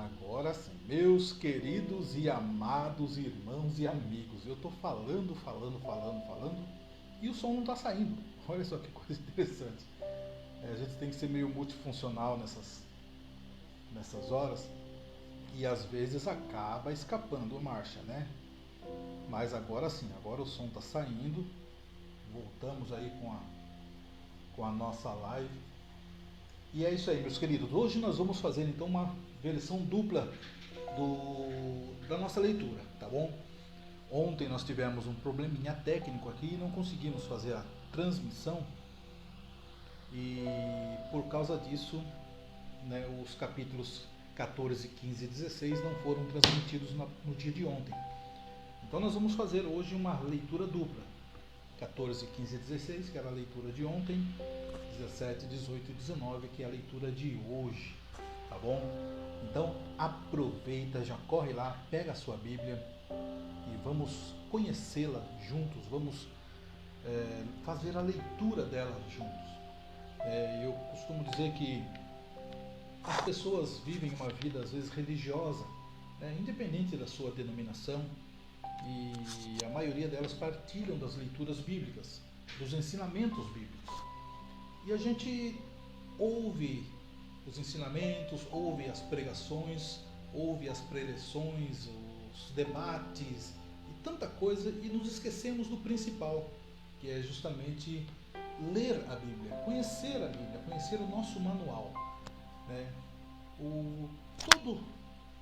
Agora sim, meus queridos e amados irmãos e amigos, eu tô falando e o som não tá saindo. Olha só que coisa interessante. A gente tem que ser meio multifuncional nessas horas e às vezes acaba escapando a marcha, né? Mas agora sim, agora o som tá saindo. Voltamos aí com a nossa live. E é isso aí, meus queridos. Hoje nós vamos fazer então uma versão dupla da nossa leitura, tá bom? Ontem nós tivemos um probleminha técnico aqui e não conseguimos fazer a transmissão e por causa disso, né, os capítulos 14, 15 e 16 não foram transmitidos no dia de ontem. Então nós vamos fazer hoje uma leitura dupla. 14, 15 e 16, que era a leitura de ontem, 17, 18 e 19, que é a leitura de hoje, tá bom? Então aproveita, já corre lá, pega a sua Bíblia e vamos conhecê-la juntos, vamos fazer a leitura dela juntos. Eu costumo dizer que as pessoas vivem uma vida às vezes religiosa, independente da sua denominação, e a maioria delas partilham das leituras bíblicas, dos ensinamentos bíblicos. E a gente ouve os ensinamentos, ouve as pregações, ouve as preleções, os debates e tanta coisa e nos esquecemos do principal, que é justamente ler a Bíblia, conhecer o nosso manual, né? Todo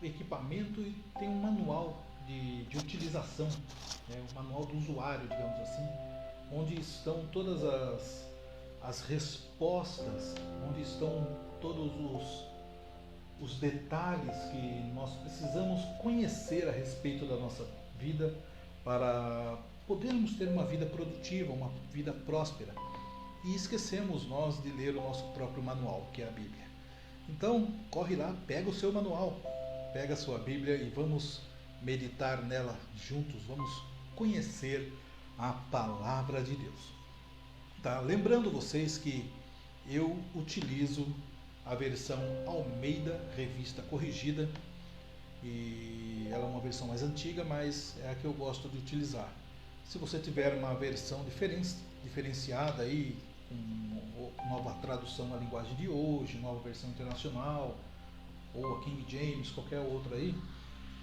equipamento tem um manual de utilização, né? Um manual do usuário, digamos assim, onde estão todas as respostas, onde estão todos os detalhes que nós precisamos conhecer a respeito da nossa vida para podermos ter uma vida produtiva, uma vida próspera. E esquecemos nós de ler o nosso próprio manual, que é a Bíblia. Então, corre lá, pega o seu manual, pega a sua Bíblia e vamos meditar nela juntos, vamos conhecer a Palavra de Deus. Tá? Lembrando vocês que eu utilizo a versão Almeida Revista Corrigida, e ela é uma versão mais antiga, mas é a que eu gosto de utilizar. Se você tiver uma versão diferenciada aí, com nova tradução na linguagem de hoje, nova versão internacional, ou a King James, qualquer outra aí,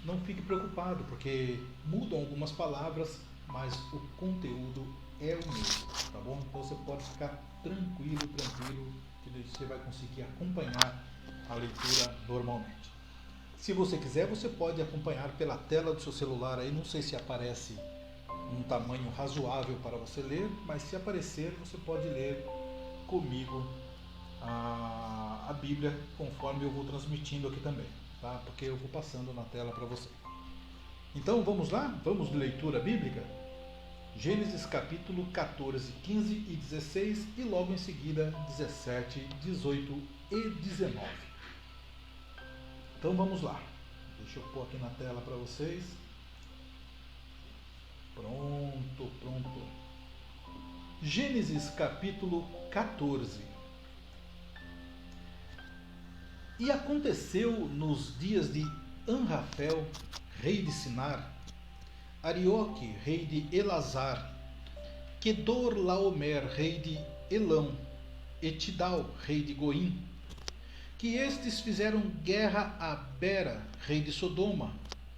não fique preocupado, porque mudam algumas palavras, mas o conteúdo é o mesmo, tá bom? Então você pode ficar tranquilo, que você vai conseguir acompanhar a leitura normalmente. Se você quiser, você pode acompanhar pela tela do seu celular aí, não sei se aparece um tamanho razoável para você ler, mas se aparecer, você pode ler comigo a Bíblia conforme eu vou transmitindo aqui também, tá? Porque eu vou passando na tela para você. Então vamos lá? Vamos de leitura bíblica? Gênesis capítulo 14, 15 e 16 e logo em seguida 17, 18 e 19. Então vamos lá. Deixa eu pôr aqui na tela para vocês. Pronto. Gênesis capítulo 14. E aconteceu nos dias de Anrafel, rei de Sinar, Arioque, rei de Elazar, Quedorlaomer, rei de Elão, e Tidal, rei de Goim, que estes fizeram guerra a Bera, rei de Sodoma,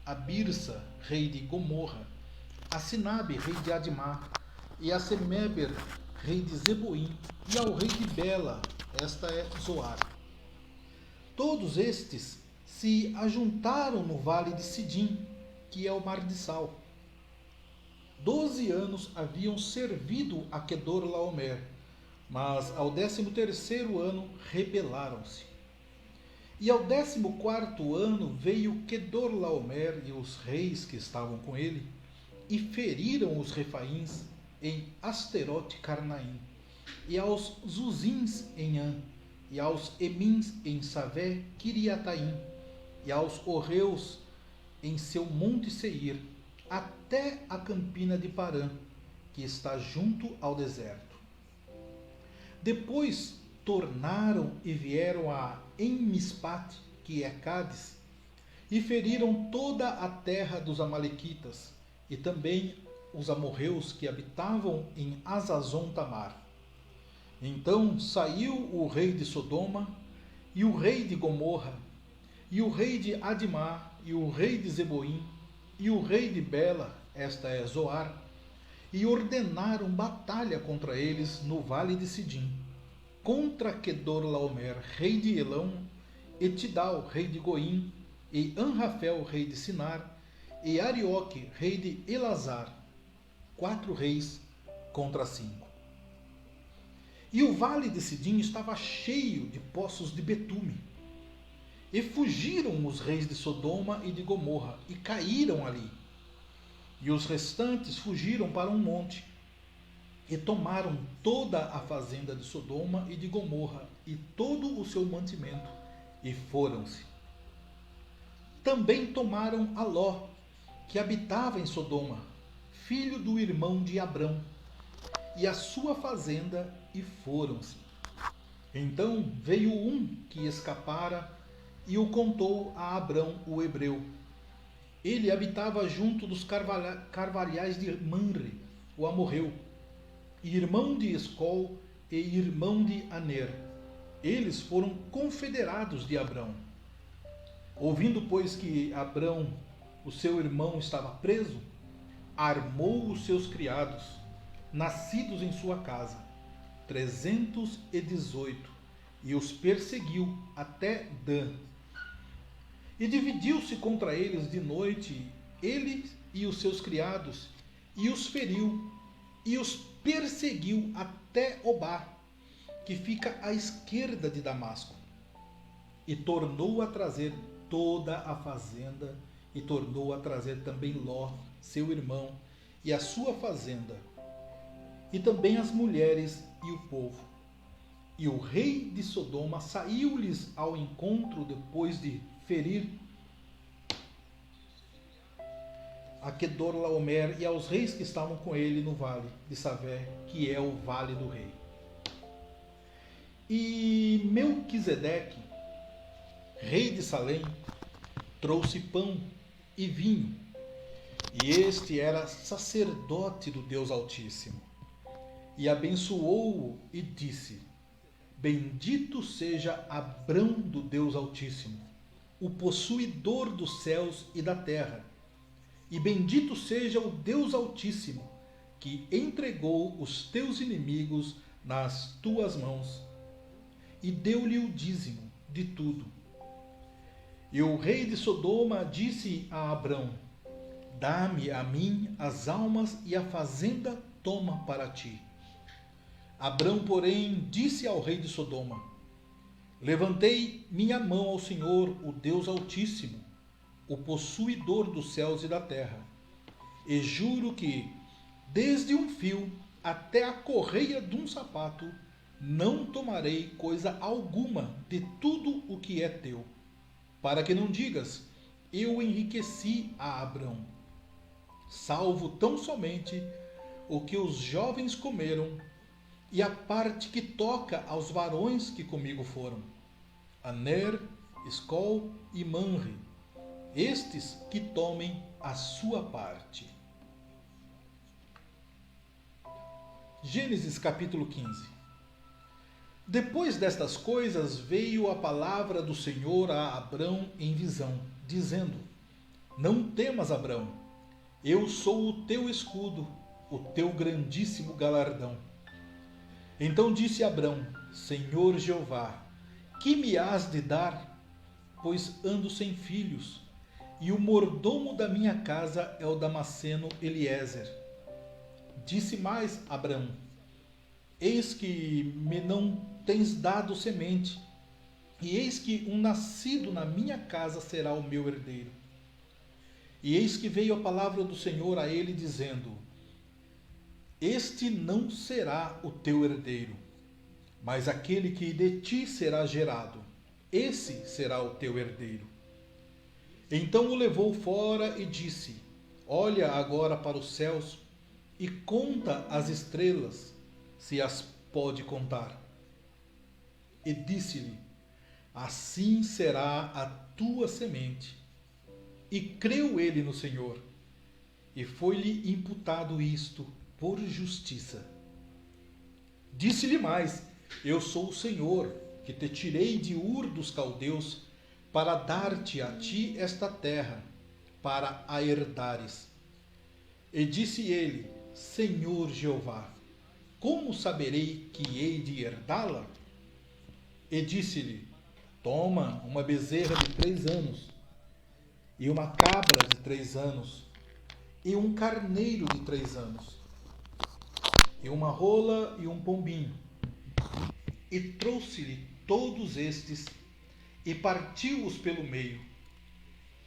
a Birsa, rei de Gomorra, a Sinabe, rei de Admá, e a Semeber, rei de Zeboim, e ao rei de Bela, esta é Zoar. Todos estes se ajuntaram no vale de Sidim, que é o mar de sal. 12 anos haviam servido a Quedorlaomer, mas ao 13º ano rebelaram-se. E ao 14º ano veio Quedorlaomer e os reis que estavam com ele, e feriram os refaíns em Asterote Carnaim, e aos Zuzins em An, e aos Emins em Savé Kiriataim, e aos Orreus em seu monte Seir, até a campina de Parã, que está junto ao deserto. Depois tornaram e vieram a Enmispat, que é Cádiz, e feriram toda a terra dos amalequitas, e também os amorreus que habitavam em Azazon Tamar. Então saiu o rei de Sodoma, e o rei de Gomorra, e o rei de Adimá, e o rei de Zeboim, e o rei de Bela, esta é Zoar, e ordenaram batalha contra eles no vale de Sidim, contra Quedorlaomer, rei de Elão, e Tidal, rei de Goim, e Anrafel, rei de Sinar, e Arioque, rei de Elazar, 4 reis contra 5. E o vale de Sidim estava cheio de poços de betume. E fugiram os reis de Sodoma e de Gomorra, e caíram ali. E os restantes fugiram para um monte, e tomaram toda a fazenda de Sodoma e de Gomorra, e todo o seu mantimento, e foram-se. Também tomaram a Ló, que habitava em Sodoma, filho do irmão de Abrão, e a sua fazenda, e foram-se. Então veio um que escapara e o contou a Abrão, o hebreu. Ele habitava junto dos carvalhais de Manre, o amorreu, irmão de Escol e irmão de Aner. Eles foram confederados de Abrão. Ouvindo, pois, que Abrão, o seu irmão, estava preso, armou os seus criados, nascidos em sua casa, 318, e os perseguiu até Dan. E dividiu-se contra eles de noite, ele e os seus criados, e os feriu, e os perseguiu até Obá, que fica à esquerda de Damasco. E tornou a trazer toda a fazenda, e tornou a trazer também Ló, seu irmão, e a sua fazenda, e também as mulheres e o povo. E o rei de Sodoma saiu-lhes ao encontro depois de ferir a Quedorlaomer e aos reis que estavam com ele no vale de Savé, que é o vale do rei. E Melquisedeque, rei de Salém, trouxe pão e vinho, e este era sacerdote do Deus Altíssimo. E abençoou-o e disse: Bendito seja Abrão do Deus Altíssimo, o possuidor dos céus e da terra. E bendito seja o Deus Altíssimo, que entregou os teus inimigos nas tuas mãos. E deu-lhe o dízimo de tudo. E o rei de Sodoma disse a Abrão: Dá-me a mim as almas e a fazenda toma para ti. Abrão, porém, disse ao rei de Sodoma: Levantei minha mão ao Senhor, o Deus Altíssimo, o possuidor dos céus e da terra, e juro que, desde um fio até a correia de um sapato, não tomarei coisa alguma de tudo o que é teu, para que não digas: eu enriqueci a Abrão, salvo tão somente o que os jovens comeram, e a parte que toca aos varões que comigo foram, Aner, Escol e Manre, estes que tomem a sua parte. Gênesis capítulo 15. Depois destas coisas veio a palavra do Senhor a Abrão em visão, dizendo: Não temas, Abrão, eu sou o teu escudo, o teu grandíssimo galardão. Então disse Abrão: Senhor Jeová, que me hás de dar? Pois ando sem filhos, e o mordomo da minha casa é o Damasceno Eliezer. Disse mais Abrão: Eis que me não tens dado semente, e eis que um nascido na minha casa será o meu herdeiro. E eis que veio a palavra do Senhor a ele, dizendo: Este não será o teu herdeiro, mas aquele que de ti será gerado, esse será o teu herdeiro. Então o levou fora e disse: Olha agora para os céus e conta as estrelas, se as pode contar. E disse-lhe: Assim será a tua semente. E creu ele no Senhor, e foi-lhe imputado isto por justiça. Disse-lhe mais: eu sou o Senhor, que te tirei de Ur dos Caldeus, para dar-te a ti esta terra, para a herdares. E disse ele: Senhor Jeová, como saberei que hei de herdá-la? E disse-lhe: toma uma bezerra de 3 anos, e uma cabra de 3 anos, e um carneiro de 3 anos, e uma rola e um pombinho. E trouxe-lhe todos estes, e partiu-os pelo meio,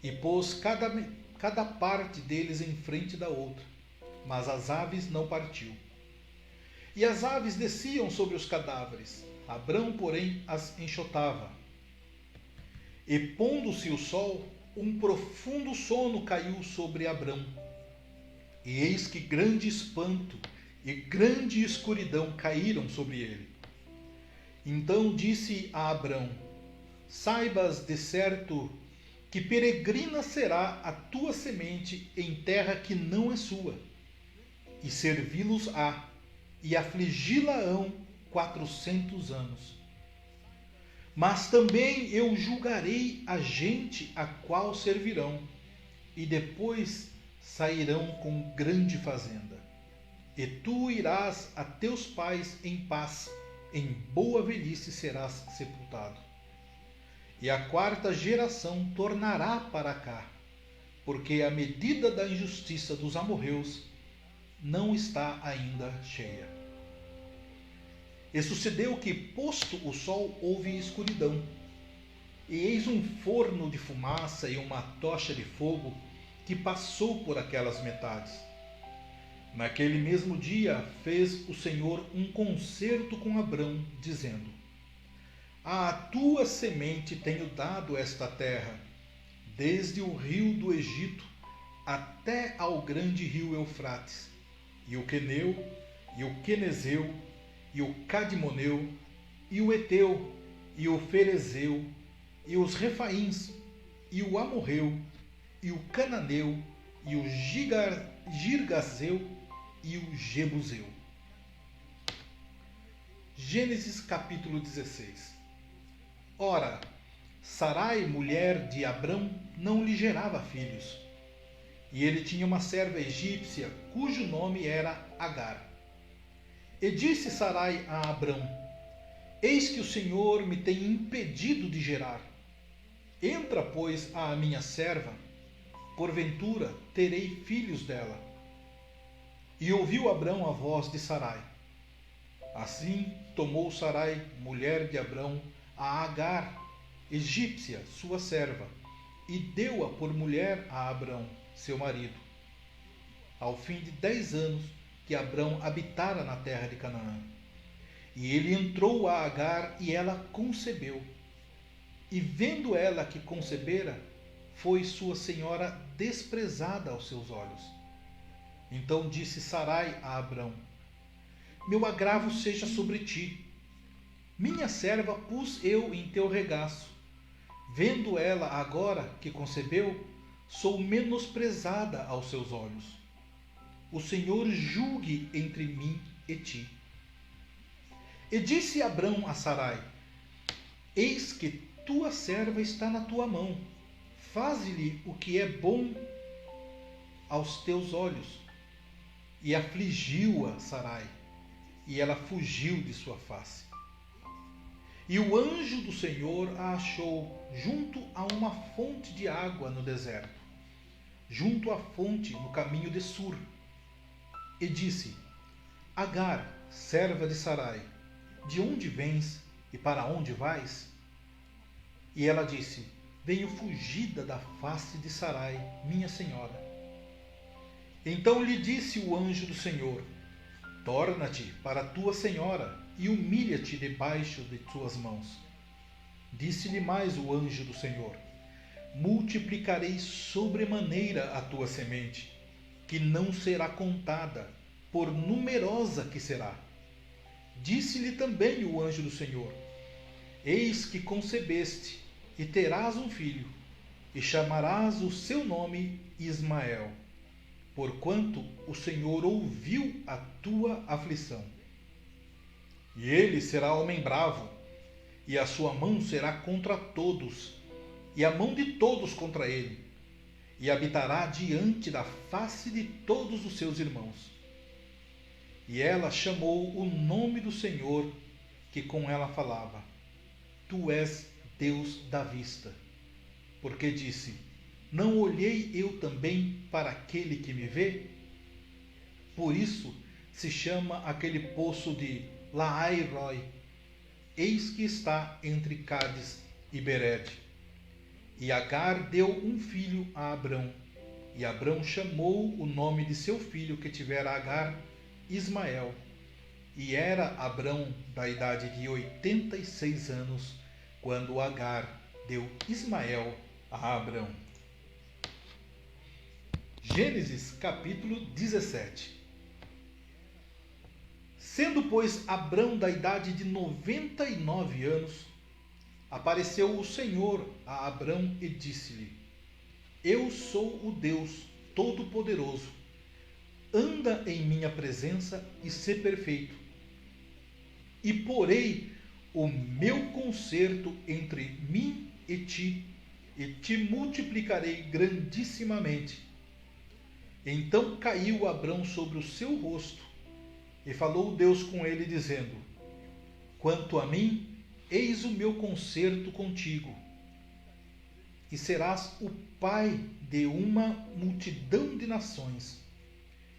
e pôs cada parte deles em frente da outra, mas as aves não partiu. E as aves desciam sobre os cadáveres, Abrão, porém, as enxotava. E pondo-se o sol, um profundo sono caiu sobre Abrão. E eis que grande espanto e grande escuridão caíram sobre ele. Então disse a Abrão: saibas de certo que peregrina será a tua semente em terra que não é sua, e servi-los-á, e afligi-la-ão 400 anos. Mas também eu julgarei a gente a qual servirão, e depois sairão com grande fazenda. E tu irás a teus pais em paz, em boa velhice serás sepultado. E a 4ª geração tornará para cá, porque a medida da injustiça dos amorreus não está ainda cheia. E sucedeu que, posto o sol, houve escuridão, e eis um forno de fumaça e uma tocha de fogo que passou por aquelas metades. Naquele mesmo dia fez o Senhor um concerto com Abrão, dizendo: à tua semente tenho dado esta terra, desde o rio do Egito até ao grande rio Eufrates, e o Queneu, e o Quenezeu, e o Cadmoneu, e o Eteu, e o Ferezeu, e os Refaíns, e o Amorreu, e o Cananeu, e o Girgazeu, e o Jebuseu. Gênesis capítulo 16. Ora, Sarai, mulher de Abrão, não lhe gerava filhos, e ele tinha uma serva egípcia, cujo nome era Agar. E disse Sarai a Abrão: eis que o Senhor me tem impedido de gerar. Entra, pois, à minha serva, porventura terei filhos dela. E ouviu Abrão a voz de Sarai. Assim tomou Sarai, mulher de Abrão, a Agar, egípcia, sua serva, e deu-a por mulher a Abrão, seu marido. Ao fim de 10 anos que Abrão habitara na terra de Canaã. E ele entrou a Agar, e ela concebeu. E vendo ela que concebera, foi sua senhora desprezada aos seus olhos. Então disse Sarai a Abrão: meu agravo seja sobre ti. Minha serva pus eu em teu regaço. Vendo ela agora que concebeu, sou menosprezada aos seus olhos. O Senhor julgue entre mim e ti. E disse Abrão a Sarai: eis que tua serva está na tua mão. Faze-lhe o que é bom aos teus olhos. E afligiu-a Sarai, e ela fugiu de sua face. E o anjo do Senhor a achou junto a uma fonte de água no deserto, junto à fonte no caminho de Sur. E disse: Agar, serva de Sarai, de onde vens e para onde vais? E ela disse: venho fugida da face de Sarai, minha senhora. Então lhe disse o anjo do Senhor: torna-te para tua senhora e humilha-te debaixo de tuas mãos. Disse-lhe mais o anjo do Senhor: multiplicarei sobremaneira a tua semente, que não será contada, por numerosa que será. Disse-lhe também o anjo do Senhor: eis que concebeste, e terás um filho, e chamarás o seu nome Ismael, porquanto o Senhor ouviu a tua aflição. E ele será homem bravo, e a sua mão será contra todos, e a mão de todos contra ele, e habitará diante da face de todos os seus irmãos. E ela chamou o nome do Senhor que com ela falava: Tu és Deus da vista. Porque disse: Não olhei eu também para aquele que me vê? Por isso se chama aquele poço de Laai-roi. Eis que está entre Cádiz e Bered. E Agar deu um filho a Abrão, e Abrão chamou o nome de seu filho que tivera Agar, Ismael. E era Abrão da idade de 86 anos, quando Agar deu Ismael a Abrão. Gênesis capítulo 17. Sendo, pois, Abrão da idade de 99 anos, apareceu o Senhor a Abrão e disse-lhe: Eu sou o Deus Todo-Poderoso. Anda em minha presença e sê perfeito. E porei o meu concerto entre mim e te multiplicarei grandissimamente. Então caiu Abrão sobre o seu rosto, e falou Deus com ele, dizendo: Quanto a mim, eis o meu concerto contigo, e serás o pai de uma multidão de nações,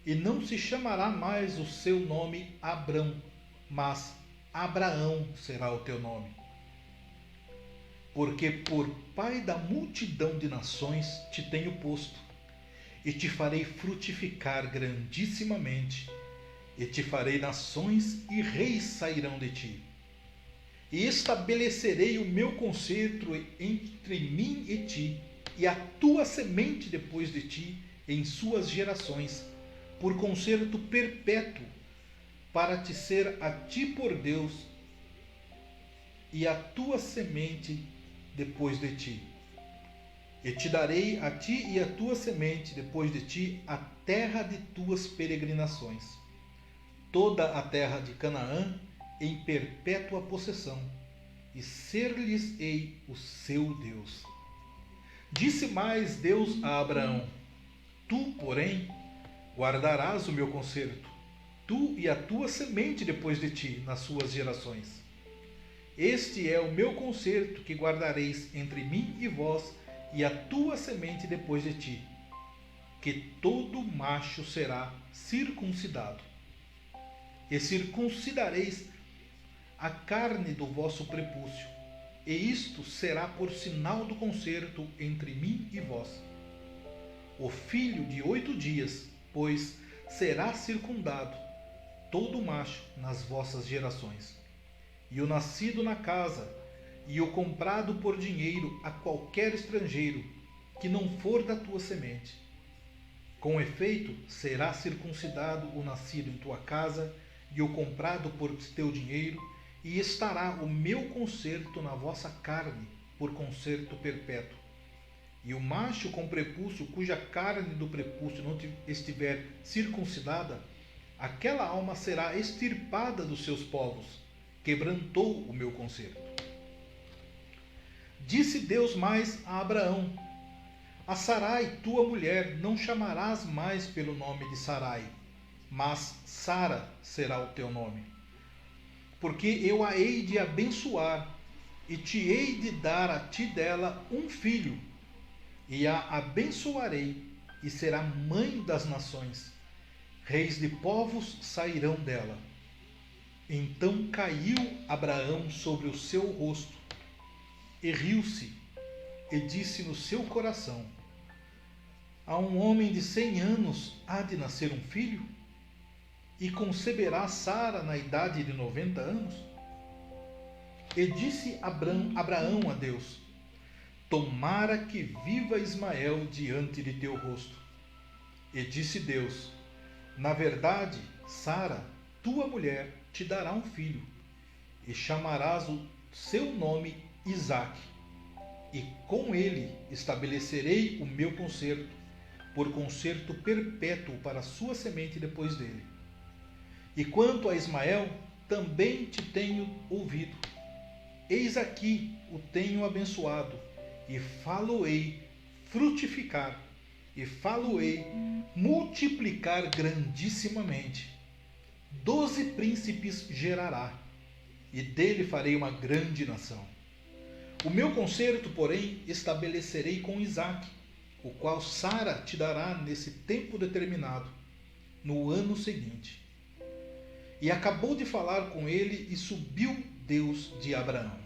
e não se chamará mais o seu nome Abrão, mas Abraão será o teu nome. Porque por pai da multidão de nações te tenho posto, e te farei frutificar grandissimamente, e te farei nações, e reis sairão de ti. E estabelecerei o meu concerto entre mim e ti, e a tua semente depois de ti, em suas gerações, por concerto perpétuo, para te ser a ti por Deus, e a tua semente depois de ti. E te darei a ti e a tua semente depois de ti a terra de tuas peregrinações, toda a terra de Canaã, em perpétua possessão, e ser-lhes-ei o seu Deus. Disse mais Deus a Abraão: Tu, porém, guardarás o meu concerto, tu e a tua semente depois de ti, nas suas gerações. Este é o meu concerto que guardareis entre mim e vós, e a tua semente depois de ti, que todo macho será circuncidado. E circuncidareis a carne do vosso prepúcio, e isto será por sinal do concerto entre mim e vós. O filho de 8 dias, pois, será circundado, todo macho nas vossas gerações. E o nascido na casa, e o comprado por dinheiro a qualquer estrangeiro, que não for da tua semente. Com efeito, será circuncidado o nascido em tua casa, e o comprado por teu dinheiro, e estará o meu concerto na vossa carne, por concerto perpétuo. E o macho com prepúcio, cuja carne do prepúcio não estiver circuncidada, aquela alma será extirpada dos seus povos, quebrantou o meu concerto. Disse Deus mais a Abraão: A Sarai, tua mulher, não chamarás mais pelo nome de Sarai, mas Sara será o teu nome. Porque eu a hei de abençoar, e te hei de dar a ti dela um filho, e a abençoarei, e será mãe das nações. Reis de povos sairão dela. Então caiu Abraão sobre o seu rosto, e riu-se, e disse no seu coração: A um homem de 100 anos há de nascer um filho? E conceberá Sara na idade de 90 anos? E disse Abraão a Deus: Tomara que viva Ismael diante de teu rosto. E disse Deus: Na verdade, Sara, tua mulher, te dará um filho, e chamarás o seu nome Isaque. e com ele estabelecerei o meu concerto, por concerto perpétuo para a sua semente depois dele. E quanto a Ismael, também te tenho ouvido. Eis aqui o tenho abençoado, e falo-ei frutificar, e falo-ei multiplicar grandissimamente. 12 príncipes gerará, e dele farei uma grande nação. O meu concerto, porém, estabelecerei com Isaque, o qual Sara te dará nesse tempo determinado, no ano seguinte. E acabou de falar com ele, e subiu Deus de Abraão.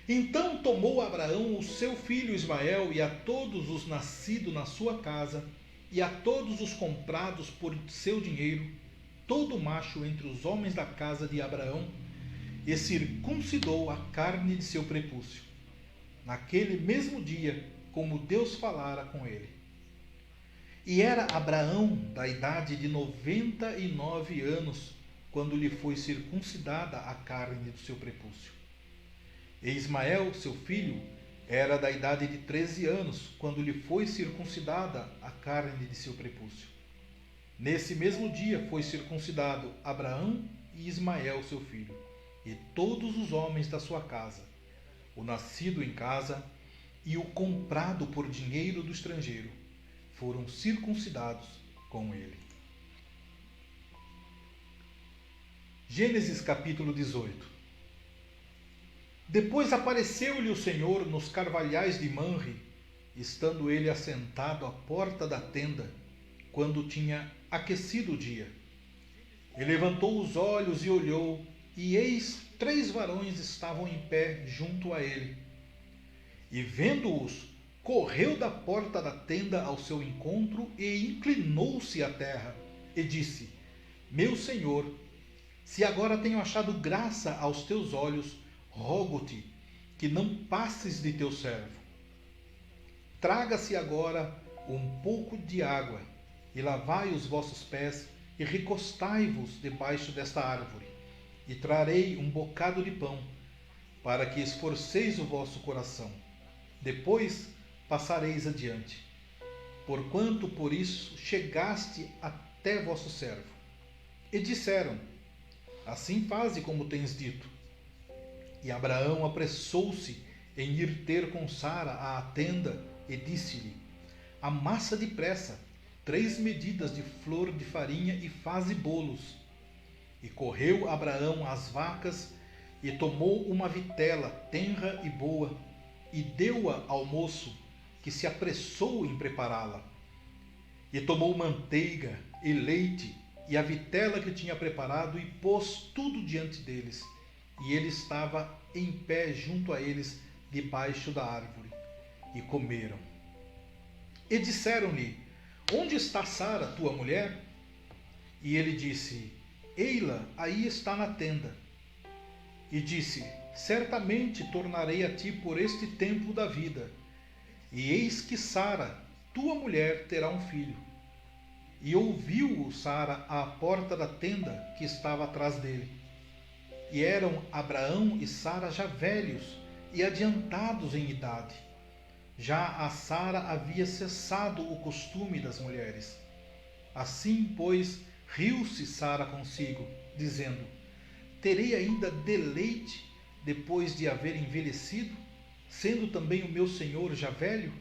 Então tomou Abraão o seu filho Ismael, e a todos os nascidos na sua casa, e a todos os comprados por seu dinheiro, todo macho entre os homens da casa de Abraão, e circuncidou a carne de seu prepúcio, naquele mesmo dia, como Deus falara com ele. E era Abraão da idade de 99 anos, quando lhe foi circuncidada a carne do seu prepúcio. E Ismael, seu filho, era da idade de 13 anos, quando lhe foi circuncidada a carne de seu prepúcio. Nesse mesmo dia foi circuncidado Abraão e Ismael, seu filho, e todos os homens da sua casa, o nascido em casa e o comprado por dinheiro do estrangeiro, foram circuncidados com ele. Gênesis capítulo 18. Depois apareceu-lhe o Senhor nos carvalhais de Manre, estando ele assentado à porta da tenda, quando tinha aquecido o dia. E levantou os olhos e olhou, e eis 3 varões estavam em pé junto a ele. E vendo-os, correu da porta da tenda ao seu encontro e inclinou-se à terra, e disse: Meu Senhor, se agora tenho achado graça aos teus olhos, rogo-te que não passes de teu servo. Traga-se agora um pouco de água, e lavai os vossos pés, e recostai-vos debaixo desta árvore, e trarei um bocado de pão, para que esforceis o vosso coração. Depois passareis adiante, porquanto por isso chegaste até vosso servo. E disseram: Assim faze como tens dito. E Abraão apressou-se em ir ter com Sara à tenda, e disse-lhe: Amassa depressa 3 medidas de flor de farinha e faze bolos. E correu Abraão às vacas, e tomou uma vitela tenra e boa, e deu-a ao moço, que se apressou em prepará-la. E tomou manteiga e leite, e a vitela que tinha preparado, e pôs tudo diante deles. E ele estava em pé junto a eles, debaixo da árvore, e comeram. E disseram-lhe: Onde está Sara, tua mulher? E ele disse: Ei-la, aí está na tenda. E disse: Certamente tornarei a ti por este tempo da vida, e eis que Sara, tua mulher, terá um filho. E ouviu-o Sara à porta da tenda que estava atrás dele. E eram Abraão e Sara já velhos e adiantados em idade. Já a Sara havia cessado o costume das mulheres. Assim, pois, riu-se Sara consigo, dizendo: Terei ainda deleite depois de haver envelhecido, sendo também o meu senhor já velho?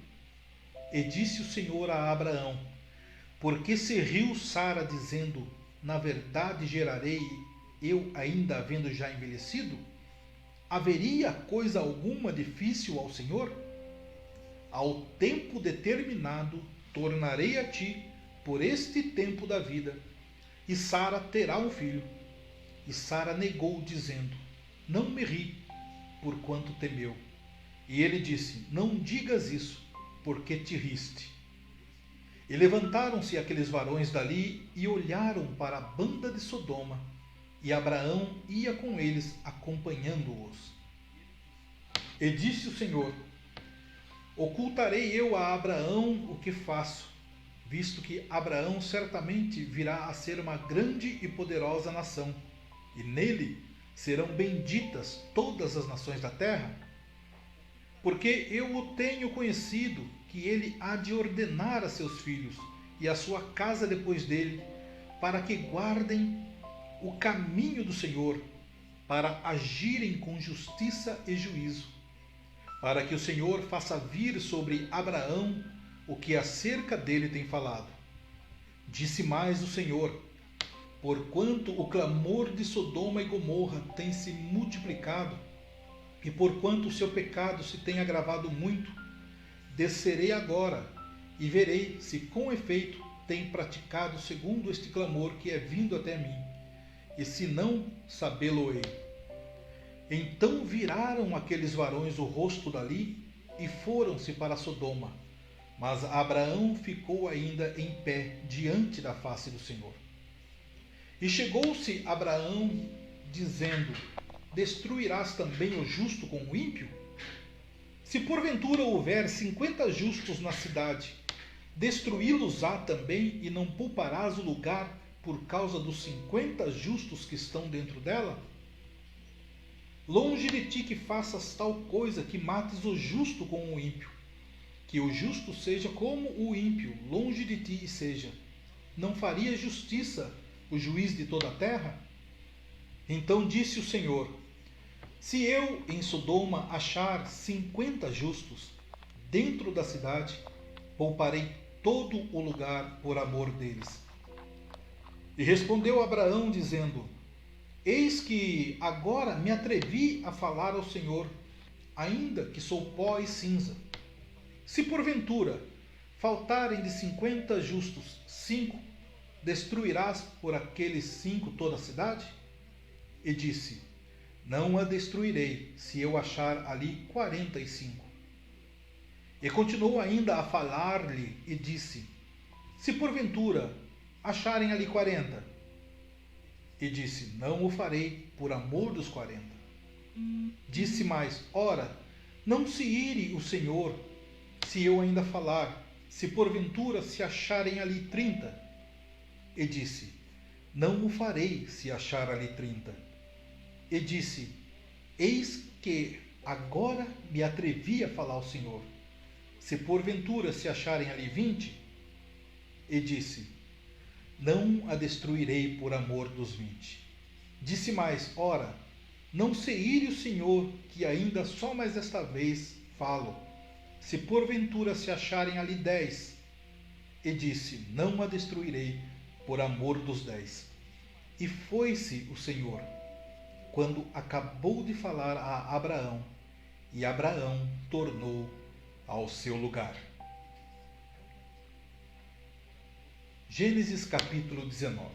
E disse o Senhor a Abraão: Por que se riu Sara, dizendo: Na verdade gerarei, eu ainda havendo já envelhecido? Haveria coisa alguma difícil ao Senhor? Ao tempo determinado tornarei a ti por este tempo da vida, e Sara terá um filho. E Sara negou, dizendo: Não me ri, porquanto temeu. E ele disse: Não digas isso, porque te riste. E levantaram-se aqueles varões dali e olharam para a banda de Sodoma, e Abraão ia com eles, acompanhando-os. E disse o Senhor: Ocultarei eu a Abraão o que faço, visto que Abraão certamente virá a ser uma grande e poderosa nação, e nele serão benditas todas as nações da terra? porque eu o tenho conhecido, que ele há de ordenar a seus filhos e a sua casa depois dele, para que guardem o caminho do Senhor, para agirem com justiça e juízo, para que o Senhor faça vir sobre Abraão o que acerca dele tem falado. Disse mais o Senhor: porquanto o clamor de Sodoma e Gomorra tem se multiplicado, e porquanto o seu pecado se tem agravado muito, descerei agora e verei se com efeito tem praticado segundo este clamor que é vindo até mim, e se não, sabê-lo-ei. Então viraram aqueles varões o rosto dali e foram-se para Sodoma, mas Abraão ficou ainda em pé diante da face do Senhor. E chegou-se Abraão, dizendo: destruirás também o justo com o ímpio? Se porventura houver 50 justos na cidade, destruí-los-á também, e não pouparás o lugar por causa dos 50 justos que estão dentro dela? Longe de ti que faças tal coisa, que mates o justo com o ímpio. Que o justo seja como o ímpio, longe de ti seja. Não faria justiça o juiz de toda a terra? Então disse o Senhor: se eu em Sodoma achar 50 justos dentro da cidade, pouparei todo o lugar por amor deles. E respondeu Abraão, dizendo: eis que agora me atrevi a falar ao Senhor, ainda que sou pó e cinza. Se porventura faltarem de 50 justos 5, destruirás por aqueles 5 toda a cidade? E disse: não a destruirei, se eu achar ali 45. E continuou ainda a falar-lhe e disse: se porventura acharem ali 40. E disse: não o farei por amor dos 40. Disse mais: ora, não se ire o Senhor, se eu ainda falar, se porventura se acharem ali 30. E disse: não o farei, se achar ali 30. E disse: eis que agora me atrevi a falar ao Senhor, se porventura se acharem ali 20. E disse: não a destruirei por amor dos 20. Disse mais: ora, não se ire o Senhor, que ainda só mais esta vez falo, se porventura se acharem ali 10. E disse: não a destruirei por amor dos 10. E foi-se o Senhor, quando acabou de falar a Abraão, e Abraão tornou ao seu lugar. Gênesis capítulo 19.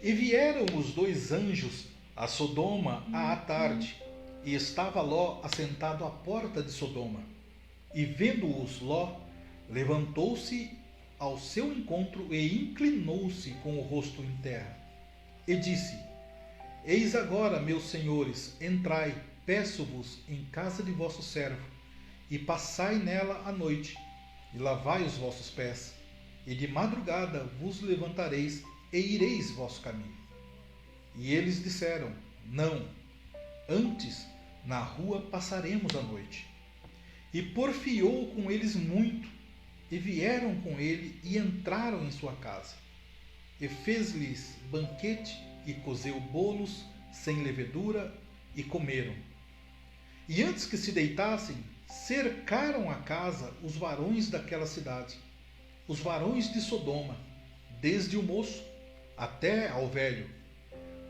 E vieram os 2 anjos a Sodoma à tarde, e estava Ló assentado à porta de Sodoma. E vendo-os Ló, levantou-se ao seu encontro e inclinou-se com o rosto em terra. E disse: eis agora, meus senhores, entrai, peço-vos, em casa de vosso servo, e passai nela a noite, e lavai os vossos pés, e de madrugada vos levantareis e ireis vosso caminho. E eles disseram: não, antes na rua passaremos a noite. E porfiou com eles muito, e vieram com ele e entraram em sua casa. E fez-lhes banquete, e cozeu bolos sem levedura, e comeram. E antes que se deitassem, cercaram a casa os varões daquela cidade, os varões de Sodoma, desde o moço até ao velho,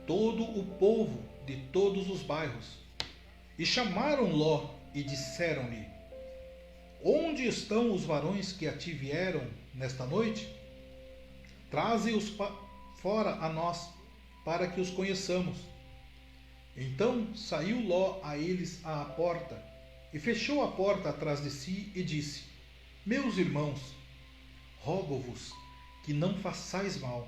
todo o povo de todos os bairros. E chamaram Ló e disseram-lhe: onde estão os varões que a ti vieram nesta noite? Traze-os fora a nós, para que os conheçamos. Então saiu Ló a eles à porta, e fechou a porta atrás de si, e disse: meus irmãos, rogo-vos que não façais mal.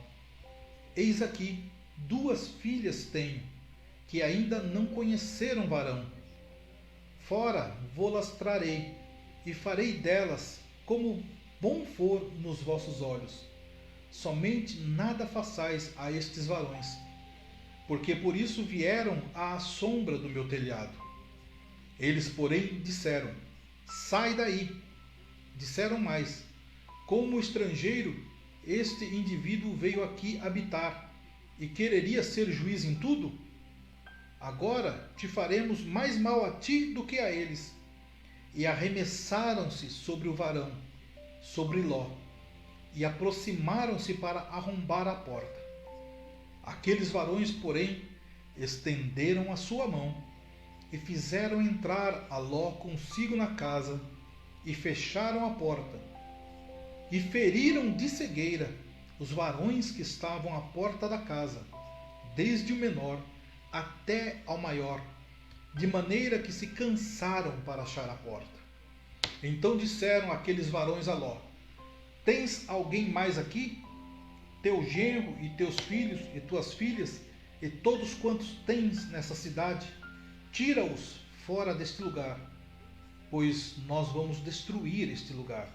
Eis aqui 2 filhas tenho, que ainda não conheceram varão. Fora vô-las trarei, e farei delas como bom for nos vossos olhos. Somente nada façais a estes varões, porque por isso vieram à sombra do meu telhado. Eles, porém, disseram: sai daí. Disseram mais: como estrangeiro, este indivíduo veio aqui habitar e quereria ser juiz em tudo? Agora te faremos mais mal a ti do que a eles. E arremessaram-se sobre o varão, sobre Ló, e aproximaram-se para arrombar a porta. Aqueles varões, porém, estenderam a sua mão e fizeram entrar a Ló consigo na casa e fecharam a porta. E feriram de cegueira os varões que estavam à porta da casa, desde o menor até ao maior, de maneira que se cansaram para achar a porta. Então disseram aqueles varões a Ló: tens alguém mais aqui? Teu genro e teus filhos e tuas filhas e todos quantos tens nessa cidade, tira-os fora deste lugar, pois nós vamos destruir este lugar,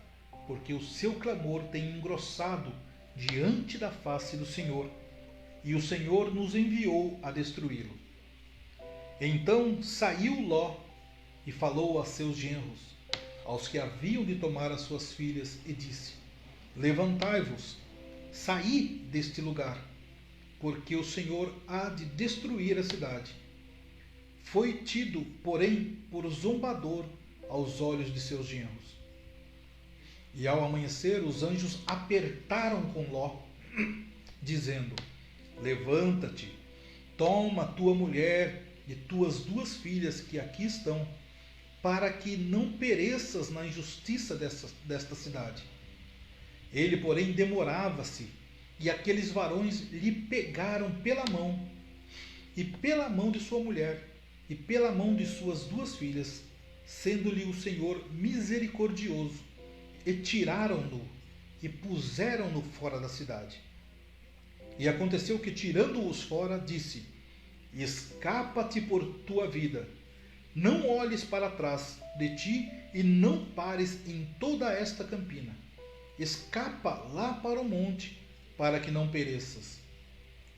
porque o seu clamor tem engrossado diante da face do Senhor, e o Senhor nos enviou a destruí-lo. Então saiu Ló e falou a seus genros, aos que haviam de tomar as suas filhas, e disse: levantai-vos, saí deste lugar, porque o Senhor há de destruir a cidade. Foi tido, porém, por zombador aos olhos de seus genros. E ao amanhecer os anjos apertaram com Ló, dizendo: levanta-te, toma tua mulher e tuas 2 filhas que aqui estão, para que não pereças na injustiça desta cidade. Ele, porém, demorava-se, e aqueles varões lhe pegaram pela mão, e pela mão de sua mulher, e pela mão de suas 2 filhas, sendo-lhe o Senhor misericordioso, e tiraram-no, e puseram-no fora da cidade. E aconteceu que, tirando-os fora, disse: escapa-te por tua vida, não olhes para trás de ti, e não pares em toda esta campina. Escapa lá para o monte, para que não pereças.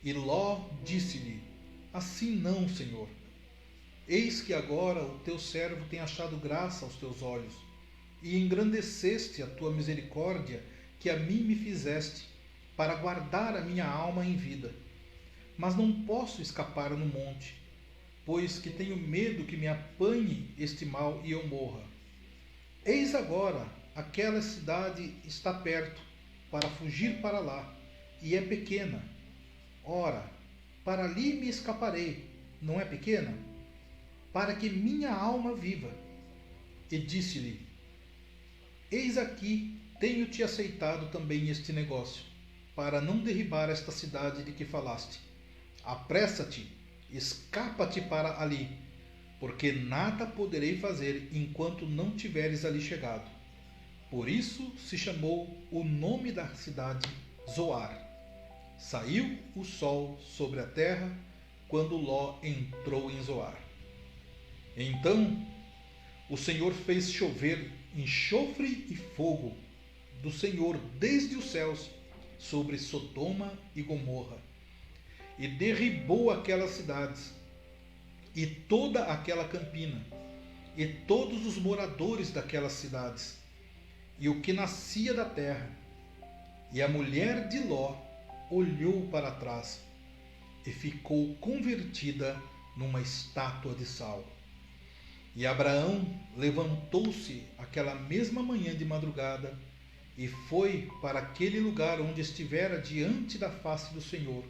E Ló disse-lhe: assim não, Senhor. Eis que agora o teu servo tem achado graça aos teus olhos, e engrandeceste a tua misericórdia que a mim me fizeste, para guardar a minha alma em vida. Mas não posso escapar no monte, pois que tenho medo que me apanhe este mal e eu morra. Eis agora, aquela cidade está perto, para fugir para lá, e é pequena. Ora, para ali me escaparei, não é pequena? Para que minha alma viva. E disse-lhe: eis aqui, tenho-te aceitado também este negócio, para não derribar esta cidade de que falaste. Apressa-te, escapa-te para ali, porque nada poderei fazer enquanto não tiveres ali chegado. Por isso se chamou o nome da cidade Zoar. Saiu o sol sobre a terra quando Ló entrou em Zoar. Então o Senhor fez chover enxofre e fogo do Senhor desde os céus sobre Sodoma e Gomorra, e derribou aquelas cidades, e toda aquela campina, e todos os moradores daquelas cidades, e o que nascia da terra. E a mulher de Ló olhou para trás, e ficou convertida numa estátua de sal. E Abraão levantou-se aquela mesma manhã de madrugada, e foi para aquele lugar onde estivera diante da face do Senhor,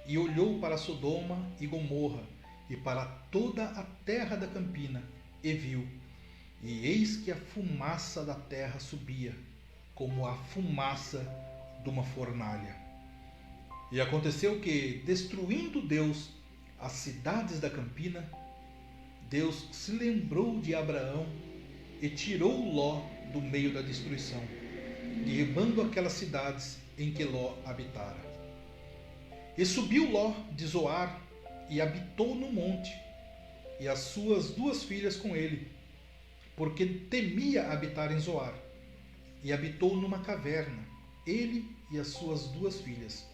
e olhou para Sodoma e Gomorra, e para toda a terra da campina, e viu, e eis que a fumaça da terra subia, como a fumaça de uma fornalha. E aconteceu que, destruindo Deus as cidades da campina, Deus se lembrou de Abraão e tirou Ló do meio da destruição, derribando aquelas cidades em que Ló habitara. E subiu Ló de Zoar e habitou no monte, e as suas 2 filhas com ele, porque temia habitar em Zoar, e habitou numa caverna, ele e as suas 2 filhas.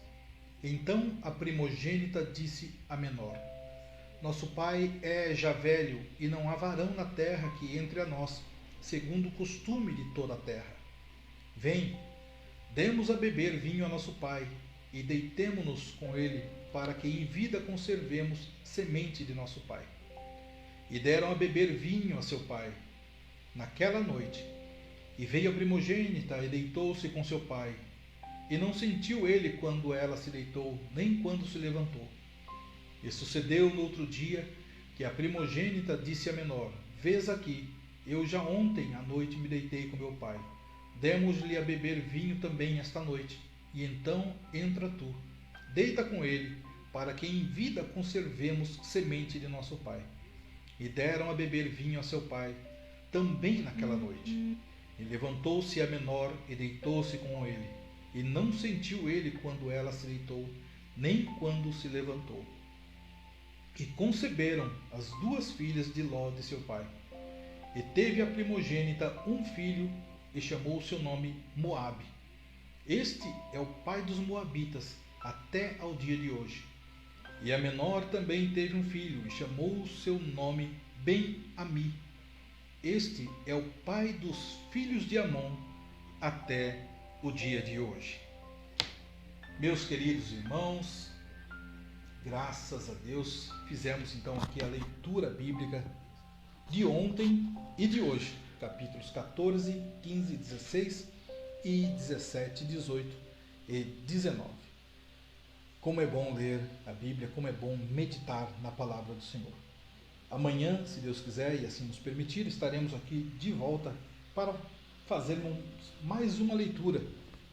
Então a primogênita disse à menor: Nosso pai é já velho, e não há varão na terra que entre a nós, segundo o costume de toda a terra. Vem, demos a beber vinho a nosso pai, e deitemo-nos com ele, para que em vida conservemos semente de nosso pai. E deram a beber vinho a seu pai, naquela noite. E veio a primogênita e deitou-se com seu pai. E não sentiu ele quando ela se deitou, nem quando se levantou. E sucedeu no outro dia que a primogênita disse à menor: Vês aqui, eu já ontem à noite me deitei com meu pai. Demos-lhe a beber vinho também esta noite. E então entra tu, deita com ele, para que em vida conservemos semente de nosso pai. E deram a beber vinho a seu pai, também naquela noite. E levantou-se a menor e deitou-se com ele. E não sentiu ele quando ela se deitou, nem quando se levantou. E conceberam as duas filhas de Ló de seu pai. E teve a primogênita um filho, e chamou o seu nome Moabe. Este é o pai dos moabitas, até ao dia de hoje. E a menor também teve um filho, e chamou o seu nome Ben-Ami. Este é o pai dos filhos de Amon, até o dia de hoje. Meus queridos irmãos, graças a Deus, fizemos então aqui a leitura bíblica de ontem e de hoje, capítulos 14, 15, 16 e 17, 18 e 19. Como é bom ler a Bíblia, como é bom meditar na palavra do Senhor. Amanhã, se Deus quiser e assim nos permitir, estaremos aqui de volta para fazermos mais uma leitura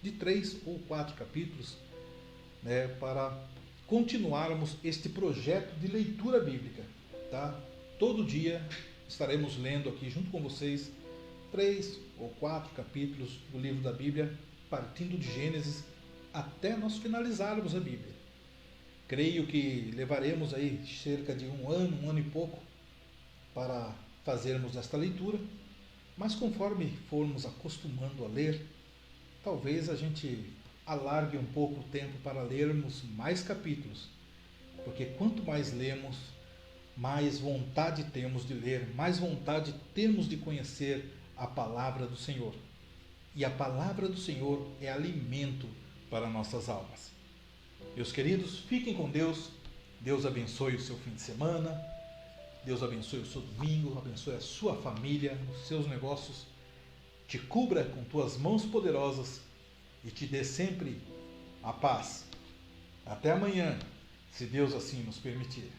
de 3 ou 4 capítulos, para continuarmos este projeto de leitura bíblica. Tá? Todo dia estaremos lendo aqui junto com vocês 3 ou 4 capítulos do livro da Bíblia, partindo de Gênesis até nós finalizarmos a Bíblia. Creio que levaremos aí cerca de um ano e pouco para fazermos esta leitura, mas conforme formos acostumando a ler, talvez a gente alargue um pouco o tempo para lermos mais capítulos, porque quanto mais lemos, mais vontade temos de ler, mais vontade temos de conhecer a palavra do Senhor. E a palavra do Senhor é alimento para nossas almas. Meus queridos, fiquem com Deus. Deus abençoe o seu fim de semana. Deus abençoe o seu domingo, abençoe a sua família, os seus negócios. Te cubra com tuas mãos poderosas e te dê sempre a paz. Até amanhã, se Deus assim nos permitir.